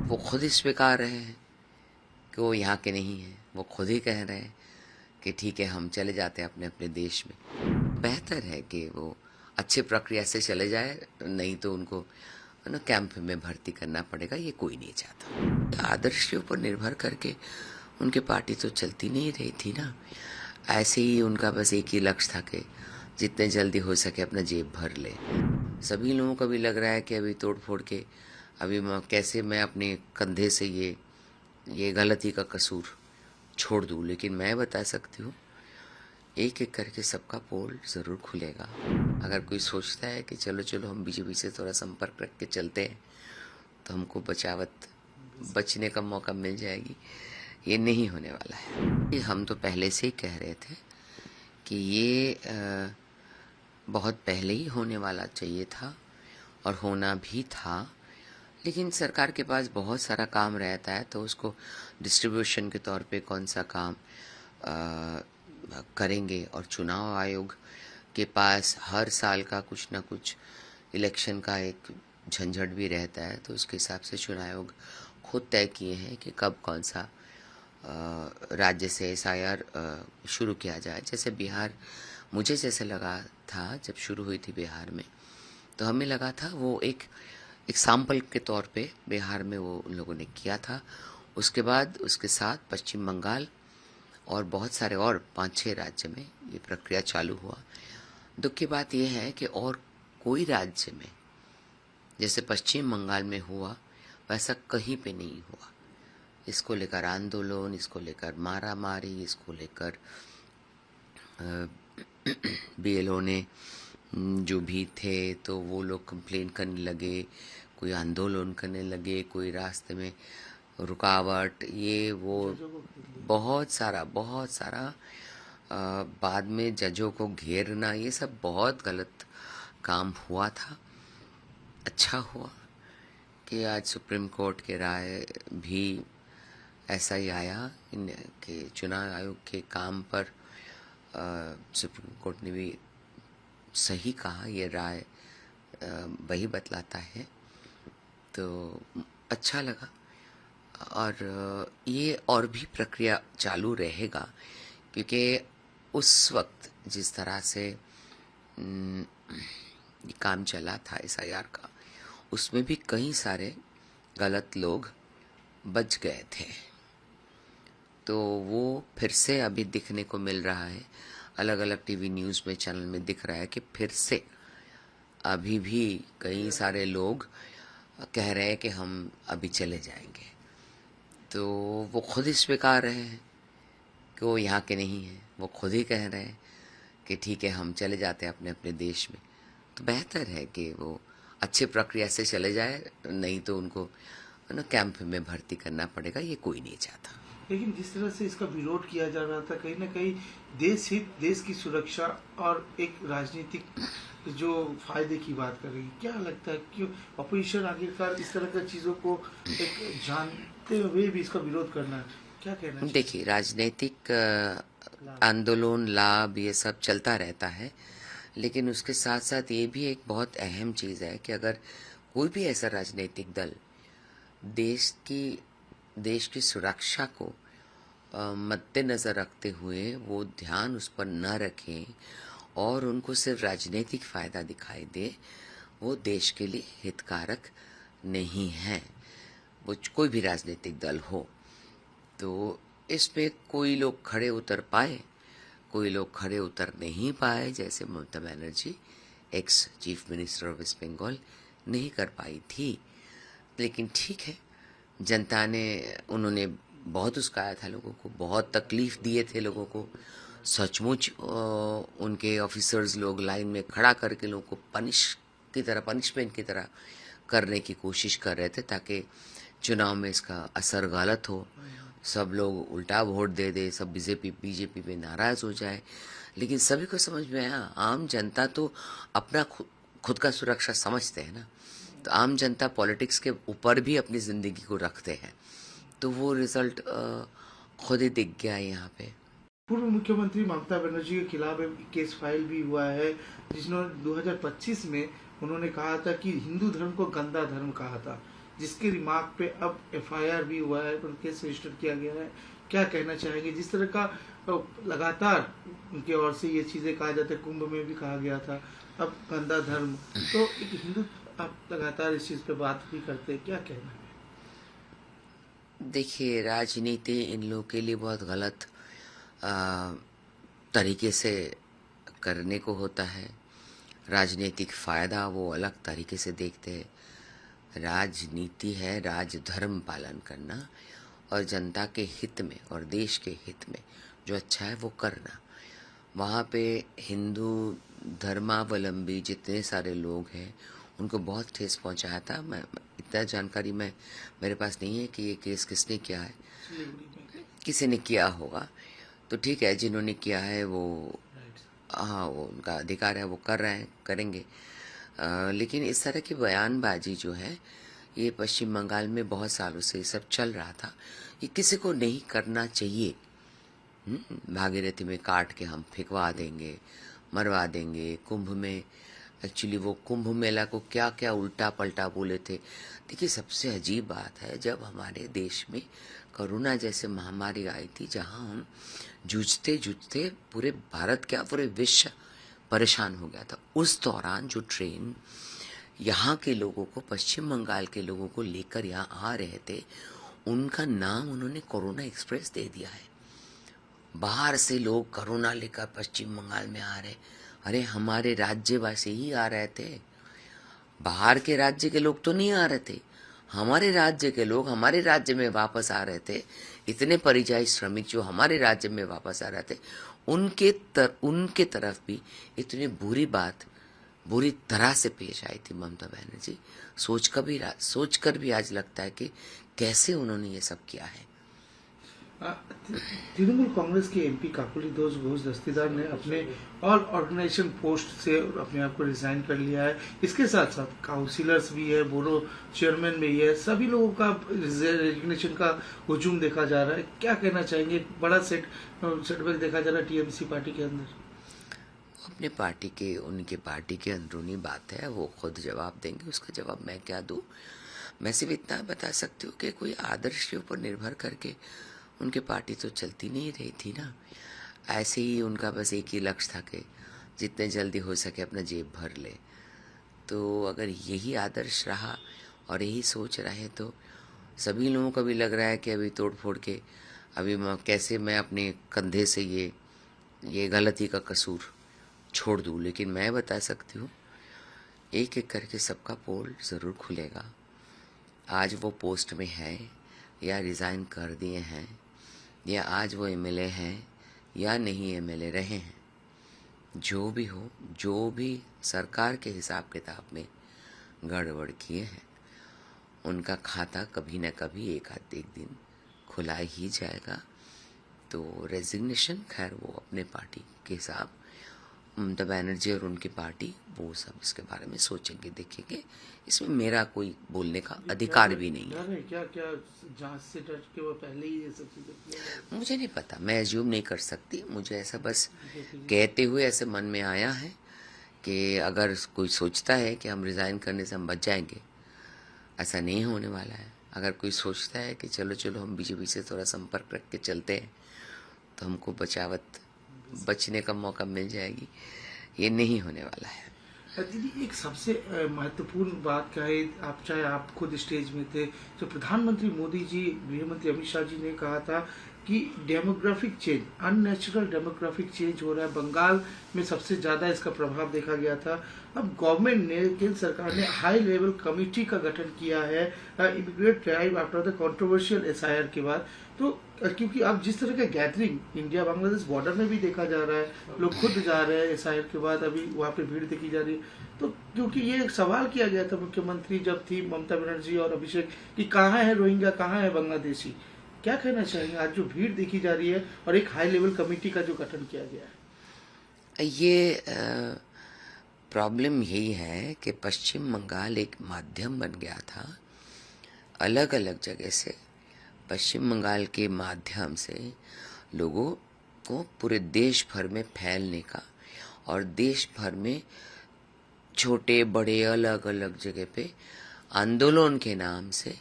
वो खुद ही स्वीकार रहे हैं कि वो यहाँ के नहीं हैं। वो खुद ही कह रहे हैं कि ठीक है, हम चले जाते हैं अपने अपने देश में। बेहतर है कि वो अच्छी प्रक्रिया से चले जाए, नहीं तो उनको ना कैंप में भर्ती करना पड़ेगा। ये कोई नहीं चाहता। आदर्श के ऊपर निर्भर करके उनकी पार्टी तो चलती नहीं रही थी ना। ऐसे ही उनका बस एक ही लक्ष्य था कि जितने जल्दी हो सके अपना जेब भर ले। सभी लोगों को भी लग रहा है कि अभी तोड़ फोड़ के अभी कैसे मैं अपने कंधे से ये गलती का कसूर छोड़ दूँ। लेकिन मैं बता सकती हूँ, एक एक करके सबका पोल ज़रूर खुलेगा। अगर कोई सोचता है कि चलो चलो हम बीजेपी से थोड़ा संपर्क रख के चलते हैं तो हमको बचने का मौका मिल जाएगी, ये नहीं होने वाला है। ये हम तो पहले से ही कह रहे थे कि ये बहुत पहले ही होने वाला चाहिए था और होना भी था। लेकिन सरकार के पास बहुत सारा काम रहता है, तो उसको डिस्ट्रीब्यूशन के तौर पे कौन सा काम करेंगे। और चुनाव आयोग के पास हर साल का कुछ ना कुछ इलेक्शन का एक झंझट भी रहता है, तो उसके हिसाब से चुनाव आयोग खुद तय किए हैं कि कब कौन सा राज्य से SIR शुरू किया जाए। जैसे बिहार, मुझे जैसे लगा था जब शुरू हुई थी बिहार में, तो हमें लगा था वो एक सैंपल के तौर पे बिहार में वो उन लोगों ने किया था। उसके बाद उसके साथ पश्चिम बंगाल और बहुत सारे और 5-6 राज्य में ये प्रक्रिया चालू हुआ। दुख की बात यह है कि और कोई राज्य में जैसे पश्चिम बंगाल में हुआ वैसा कहीं पे नहीं हुआ। इसको लेकर आंदोलन, इसको लेकर मारामारी, इसको लेकर BLO ने जो भी थे तो वो लोग कंप्लेन करने लगे, कोई आंदोलन करने लगे, कोई रास्ते में रुकावट, ये वो बहुत सारा बाद में जजों को घेरना, ये सब बहुत गलत काम हुआ था। अच्छा हुआ कि आज सुप्रीम कोर्ट के राय भी ऐसा ही आया कि चुनाव आयोग के काम पर सुप्रीम कोर्ट ने भी सही कहा। ये राय वही बतलाता है, तो अच्छा लगा। और ये और भी प्रक्रिया चालू रहेगा, क्योंकि उस वक्त जिस तरह से काम चला था SIR का, उसमें भी कई सारे गलत लोग बच गए थे। तो वो फिर से अभी दिखने को मिल रहा है, अलग अलग टीवी न्यूज़ में, चैनल में दिख रहा है कि फिर से अभी भी कई सारे लोग कह रहे हैं कि हम अभी चले जाएंगे। तो वो खुद ही स्वीकार रहे हैं कि वो यहाँ के नहीं हैं। वो खुद ही कह रहे हैं कि ठीक है, हम चले जाते हैं अपने अपने देश में। तो बेहतर है कि वो अच्छी प्रक्रिया से चले जाए, नहीं तो उनको ना कैंप में भर्ती करना पड़ेगा। ये कोई नहीं चाहता। लेकिन जिस तरह से इसका विरोध किया जा रहा था, कहीं ना कहीं देश हित, देश की सुरक्षा और एक राजनीतिक जो फायदे की बात कर रही है, क्या लगता है क्यों अपोजिशन आखिरकार इस तरह की चीजों को एक जानते हुए भी इसका विरोध करना है? क्या कहना है? देखिए, राजनीतिक आंदोलन, लाभ, ये सब चलता रहता है, लेकिन उसके साथ साथ ये भी एक बहुत अहम चीज़ है कि अगर कोई भी ऐसा राजनीतिक दल देश की सुरक्षा को मद्देनज़र रखते हुए वो ध्यान उस पर न रखें और उनको सिर्फ राजनीतिक फ़ायदा दिखाई दे, वो देश के लिए हितकारक नहीं है। वो कोई भी राजनीतिक दल हो। तो इसमें कोई लोग खड़े उतर पाए, कोई लोग खड़े उतर नहीं पाए। जैसे Mamata Banerjee, ex chief minister of West Bengal, नहीं कर पाई थी। लेकिन ठीक है, जनता ने, उन्होंने बहुत उस्काया था लोगों को, बहुत तकलीफ दिए थे लोगों को। सचमुच उनके ऑफिसर्स लोग लाइन में खड़ा करके लोगों को पनिशमेंट की तरह करने की कोशिश कर रहे थे, ताकि चुनाव में इसका असर गलत हो, सब लोग उल्टा वोट दे दे, सब बीजेपी पे नाराज हो जाए। लेकिन सभी को समझ में आया, आम जनता तो अपना खुद का सुरक्षा समझते हैं ना। तो आम जनता पॉलिटिक्स के ऊपर भी अपनी ज़िंदगी को रखते हैं, तो वो रिजल्ट खुद ही दिख गया यहाँ पे। पूर्व मुख्यमंत्री ममता बनर्जी के खिलाफ एक केस फाइल भी हुआ है, जिसने 2025 में उन्होंने कहा था कि हिंदू धर्म को गंदा धर्म कहा था। जिसके रिमार्क पे अब एफआईआर भी हुआ है, पर केस रजिस्टर किया गया है। क्या कहना चाहेंगे? जिस तरह का लगातार उनकी ओर से ये चीजें कहा जाता है, कुंभ में भी कहा गया था, अब गंदा धर्म, तो एक हिंदू आप लगातार इस चीज पे बात भी करते हैं, क्या कहना है? देखिए, राजनीति इन लोगों के लिए बहुत गलत तरीके से करने को होता है। राजनीतिक फ़ायदा वो अलग तरीके से देखते हैं। राजनीति है राजधर्म पालन करना और जनता के हित में और देश के हित में जो अच्छा है वो करना। वहाँ पे हिंदू धर्मावलंबी जितने सारे लोग हैं उनको बहुत ठेस पहुँचाया था। मैं इतना जानकारी मेरे पास नहीं है कि ये केस किसने किया है, किसी ने किया होगा तो ठीक है, जिन्होंने किया है वो हाँ वो उनका अधिकार है, वो कर रहे हैं, करेंगे। लेकिन इस तरह की बयानबाजी जो है ये पश्चिम बंगाल में बहुत सालों से सब चल रहा था। ये किसी को नहीं करना चाहिए। भागीरथी में काट के हम फेंकवा देंगे, मरवा देंगे। कुंभ में एक्चुअली वो कुंभ मेला को क्या क्या उल्टा पलटा बोले थे। देखिए, सबसे अजीब बात है, जब हमारे देश में कोरोना जैसे महामारी आई थी जहां हम जूझते जूझते पूरे भारत क्या पूरे विश्व परेशान हो गया था, उस दौरान जो ट्रेन यहाँ के लोगों को, पश्चिम बंगाल के लोगों को लेकर यहाँ आ रहे थे, उनका नाम उन्होंने कोरोना एक्सप्रेस दे दिया है। बाहर से लोग कोरोना लेकर पश्चिम बंगाल में आ रहे, अरे हमारे राज्यवासी ही आ रहे थे, बाहर के राज्य के लोग तो नहीं आ रहे थे। हमारे राज्य के लोग हमारे राज्य में वापस आ रहे थे। इतने परिযায়ী श्रमिक जो हमारे राज्य में वापस आ रहे थे, उनके तरफ भी इतनी बुरी तरह से पेश आई थी ममता बनर्जी। सोचकर भी आज लगता है कि कैसे उन्होंने ये सब किया है। तृणमूल कांग्रेस के एमपी काकुली घोष दस्तीदार ने अपने ऑल ऑर्गेनाइजेशन पोस्ट से अपने आप को रिजाइन कर लिया है। इसके साथ साथ काउंसिलर्स भी है, बोरो चेयरमैन भी है, सभी लोगों का रेजिग्नेशन का हुजूम देखा जा रहा है। क्या कहना चाहेंगे? बड़ा सेटबैक देखा जा रहा है टीएमसी पार्टी के अंदर। अपने पार्टी के, उनके पार्टी के अंदरूनी बात है, वो खुद जवाब देंगे, उसका जवाब मैं क्या दूं। मैं सिर्फ इतना बता सकती हूँ कि कोई आदर्श के ऊपर निर्भर करके उनकी पार्टी तो चलती नहीं रही थी ना। ऐसे ही उनका बस एक ही लक्ष्य था कि जितने जल्दी हो सके अपना जेब भर ले। तो अगर यही आदर्श रहा और यही सोच रहे तो सभी लोगों को भी लग रहा है कि अभी तोड़ फोड़ के अभी कैसे मैं अपने कंधे से ये गलती का कसूर छोड़ दूँ। लेकिन मैं बता सकती हूँ, एक एक करके सबका पोल ज़रूर खुलेगा। आज वो पोस्ट में है या रिज़ाइन कर दिए हैं, या आज वो एमएलए हैं या नहीं एमएलए रहे हैं, जो भी हो, जो भी सरकार के हिसाब किताब में गड़बड़ किए हैं, उनका खाता कभी न कभी एक दिन खुला ही जाएगा। तो रेजिग्नेशन, खैर वो अपने पार्टी के हिसाब, ममता बनर्जी और उनकी पार्टी वो सब इसके बारे में सोचेंगे, देखेंगे। इसमें मेरा कोई बोलने का अधिकार भी नहीं है। क्या जांच से डर के वो पहले ही ये सब चीजें किया? मुझे नहीं पता, मैं एज्यूम नहीं कर सकती। मुझे ऐसा बस कहते हुए ऐसे मन में आया है कि अगर कोई सोचता है कि हम रिज़ाइन करने से हम बच जाएंगे, ऐसा नहीं होने वाला है। अगर कोई सोचता है कि चलो हम बीजेपी से थोड़ा संपर्क रख के चलते हैं तो हमको बचने का मौका मिल जाएगी, ये नहीं होने वाला है। दीदी, एक सबसे महत्वपूर्ण बात क्या है, आप चाहे आप खुद स्टेज में थे, जो प्रधानमंत्री मोदी जी, गृह मंत्री अमित शाह जी ने कहा था कि demographic change, unnatural demographic change हो रहा है। बंगाल में सबसे ज्यादा इसका प्रभाव देखा गया था। अब गवर्नमेंट ने, केंद्र सरकार ने हाई लेवल कमेटी का गठन किया है immigrate tribe after the controversial SIR के बाद। तो क्योंकि अब जिस तरह का गैदरिंग इंडिया बांग्लादेश बॉर्डर में भी देखा जा रहा है, लोग खुद जा रहे हैं एसआईआर के बाद, अभी वहाँ पे भीड़ देखी जा रही है। तो क्योंकि ये एक सवाल किया गया था मुख्यमंत्री जब थी ममता बनर्जी और अभिषेक कि कहाँ है रोहिंग्या, कहाँ है बांग्लादेशी, क्या कहना चाहेंगे? आज जो भीड़ देखी जा रही है और एक हाई लेवल कमेटी का जो गठन किया गया है, ये प्रॉब्लम यही है कि पश्चिम बंगाल एक माध्यम बन गया था। अलग अलग जगह से पश्चिम बंगाल के माध्यम से लोगों को पूरे देश भर में फैलने का, और देश भर में छोटे बड़े अलग अलग जगह पे आंदोलन के नाम से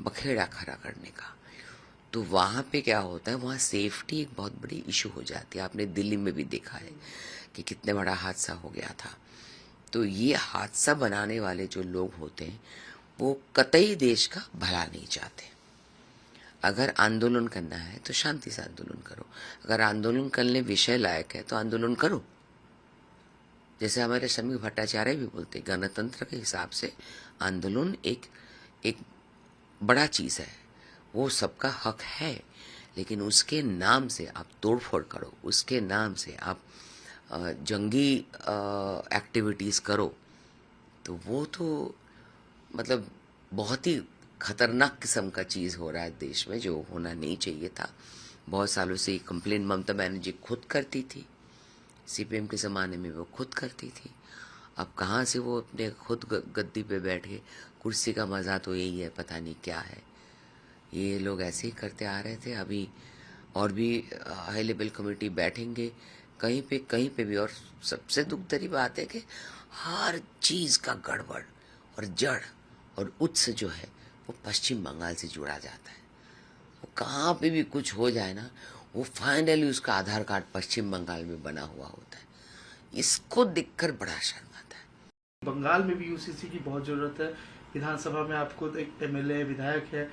बखेड़ा खड़ा करने का। तो वहाँ पे क्या होता है, वहाँ सेफ्टी एक बहुत बड़ी इशू हो जाती है। आपने दिल्ली में भी देखा है कि कितने बड़ा हादसा हो गया था। तो ये हादसा बनाने वाले जो लोग होते हैं वो कतई देश का भला नहीं चाहते। अगर आंदोलन करना है तो शांति से आंदोलन करो, अगर आंदोलन करने विषय लायक है तो आंदोलन करो। जैसे हमारे श्रमिक भट्टाचार्य भी बोलते, गणतंत्र के हिसाब से आंदोलन एक बड़ा चीज़ है, वो सबका हक है, लेकिन उसके नाम से आप तोड़फोड़ करो, उसके नाम से आप जंगी एक्टिविटीज़ करो, तो वो तो मतलब बहुत ही खतरनाक किस्म का चीज़ हो रहा है देश में, जो होना नहीं चाहिए था। बहुत सालों से ये कंप्लेन ममता बनर्जी खुद करती थी, सीपीएम के ज़माने में वो खुद करती थी। अब कहाँ से वो अपने खुद गद्दी पे बैठ के, कुर्सी का मज़ा तो यही है, पता नहीं क्या है। ये लोग ऐसे ही करते आ रहे थे। अभी और भी हाई लेवल कमेटी बैठेंगे कहीं पे भी। और सबसे दुख भरी बात है कि हर चीज़ का गड़बड़ और जड़ और उत्स जो है वो पश्चिम बंगाल से जुड़ा जाता है। वो कहाँ पे भी कुछ हो जाए ना, वो फाइनली उसका आधार कार्ड पश्चिम बंगाल में बना हुआ होता है। इसको देखकर बड़ा शर्म आता है। बंगाल में भी यूसीसी की बहुत जरूरत है। विधानसभा में आपको एक एमएलए विधायक है,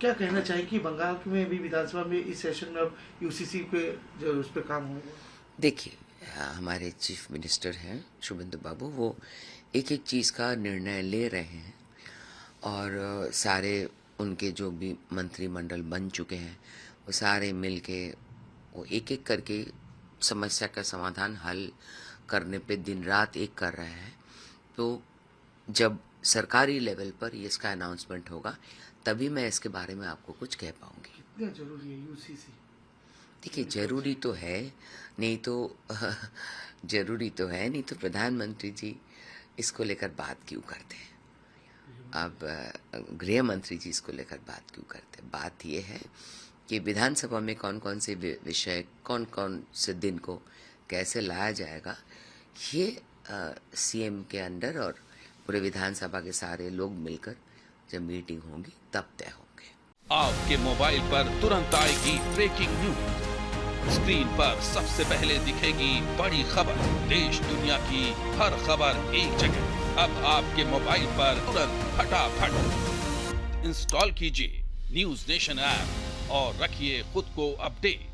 क्या कहना चाहिए कि बंगाल में भी विधानसभा में इस सेशन में अब यूसीसी पे जो उस पर काम होगा? देखिए, हमारे चीफ मिनिस्टर हैं शुभेंदु बाबू, वो एक एक चीज़ का निर्णय ले रहे हैं और सारे उनके जो भी मंत्रिमंडल बन चुके हैं वो सारे मिल के वो एक एक करके समस्या का समाधान हल करने पे दिन रात एक कर रहे हैं। तो जब सरकारी लेवल पर ये इसका अनाउंसमेंट होगा तभी मैं इसके बारे में आपको कुछ कह पाऊंगी। कितना जरूरी है यूसीसी? देखिए, जरूरी तो है, नहीं तो जरूरी तो है, नहीं तो प्रधानमंत्री जी इसको लेकर बात क्यों करते हैं? अब गृह मंत्री जी इसको लेकर बात क्यों करते हैं? बात ये है कि विधानसभा में कौन कौन से विषय, कौन कौन से दिन को कैसे लाया जाएगा, ये सीएम के अंडर और पूरे विधानसभा के सारे लोग मिलकर जब मीटिंग होगी तब तय होंगे। आपके मोबाइल पर तुरंत आएगी ब्रेकिंग न्यूज, स्क्रीन पर सबसे पहले दिखेगी बड़ी खबर, देश दुनिया की हर खबर एक जगह। अब आपके मोबाइल पर तुरंत फटाफट इंस्टॉल कीजिए न्यूज नेशन ऐप और रखिए खुद को अपडेट।